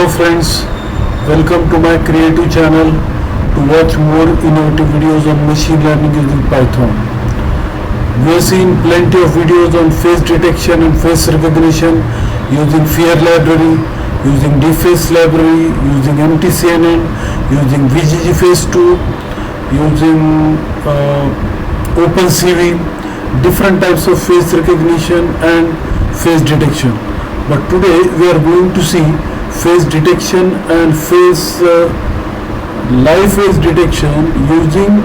Hello friends, welcome to my creative channel to watch more innovative videos on machine learning using Python. We have seen plenty of videos on face detection and face recognition using FAIR library, using deface library, using MTCNN, using VGG face 2, using OpenCV, different types of face recognition and face detection. But today we are going to see face detection and live face detection using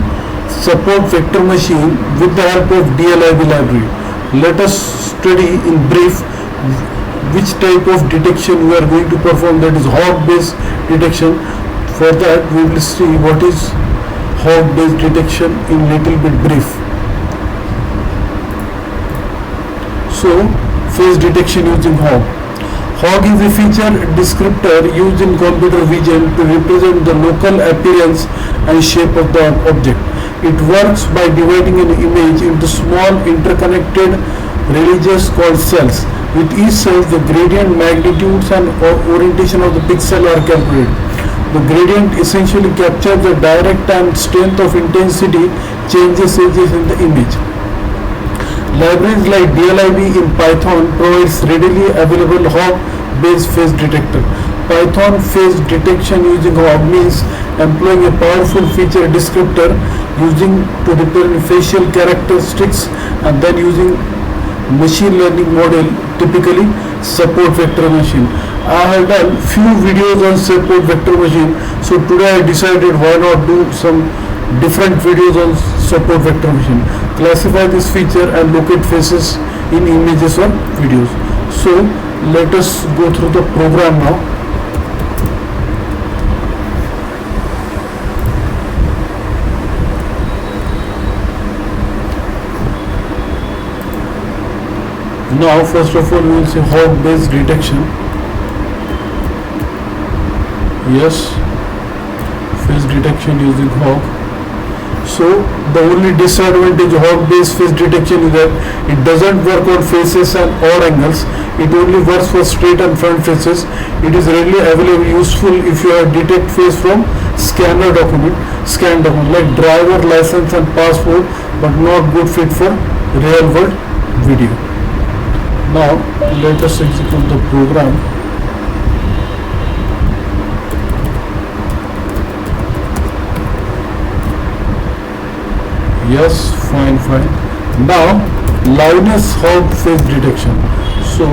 support vector machine with the help of DLIB library. Let us study in brief which type of detection we are going to perform, that is HOG based detection. For that we will see what is HOG based detection in little bit brief. So face detection using HOG. HOG is a feature descriptor used in computer vision to represent the local appearance and shape of the object. It works by dividing an image into small interconnected regions called cells. With each cell, the gradient, magnitudes and orientation of the pixel are calculated. The gradient essentially captures the direct and strength of intensity changes in the image. Libraries like DLIB in Python provides readily available HOG-based face detector. Python face detection using HOG means employing a powerful feature descriptor using to represent facial characteristics and then using machine learning model, typically support vector machine. I have done few videos on support vector machine, so today I decided why not do some different videos on support vector machine. Classify this feature and locate faces in images or videos. So let us go through the program now. Now first of all we will say HOG based detection. Yes, face detection using HOG. So the only disadvantage of HOG based face detection is that it doesn't work on faces and odd angles. It only works for straight and front faces. It is readily available, useful if you have detect face from scanned document like driver license and passport, but not good fit for real world video. Now let us execute the program. Yes, fine. Now liveness HOG face detection. So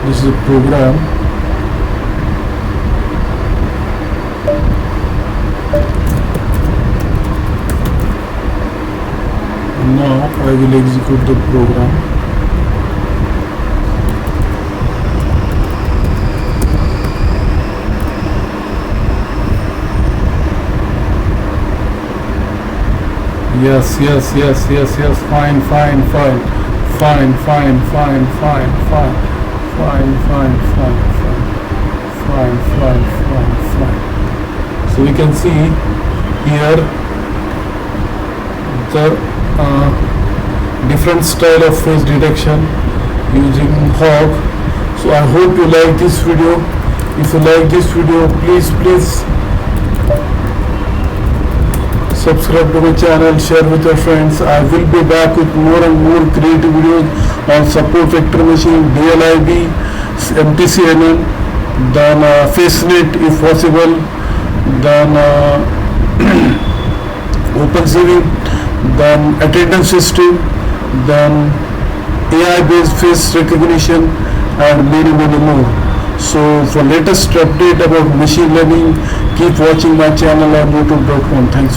this is a program. Now I will execute the program. Yes, fine. So we can see here the different style of face detection using HOG. So I hope you like this video. If you like this video, please subscribe to my channel, share with your friends. I will be back with more and more creative videos on support vector machine, DLIB, MTCNN, then FaceNet if possible, then OpenCV, then attendance system, then AI based face recognition and many more. So for latest update about machine learning, keep watching my channel on youtube.com. Thanks.